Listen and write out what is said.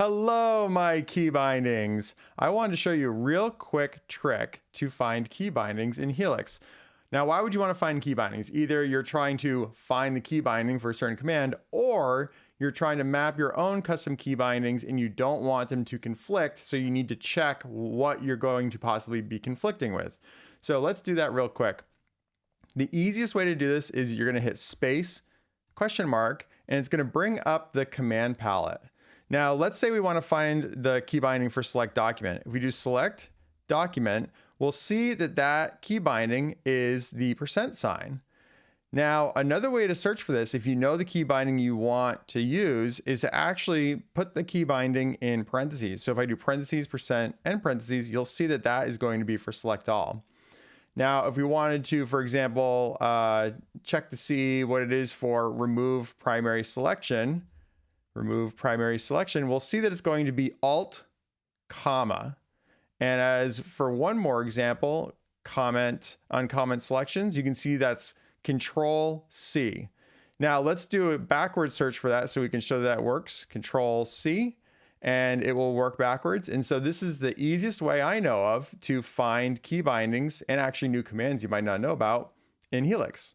Hello, my key bindings. I wanted to show you a real quick trick to find key bindings in Helix. Now, why would you want to find key bindings? Either you're trying to find the key binding for a certain command, or you're trying to map your own custom key bindings and you don't want them to conflict, so you need to check what you're going to possibly be conflicting with. So let's do that real quick. The easiest way to do this is you're going to hit space, question mark, and it's going to bring up the command palette. Now, let's say we want to find the key binding for select document. If we do select document, we'll see that that key binding is the %sign. Now, another way to search for this, if you know the key binding you want to use, is to actually put the key binding in parentheses. So if I do parentheses, % and parentheses, you'll see that that is going to be for select all. Now, if we wanted to, for example, check to see what it is for remove primary selection, we'll see that it's going to be Alt, comma. And as for one more example, comment uncomment selections, you can see that's Control C. Now let's do a backward search for that so we can show that it works. Control C, and it will work backwards. And so this is the easiest way I know of to find key bindings and actually new commands you might not know about in Helix.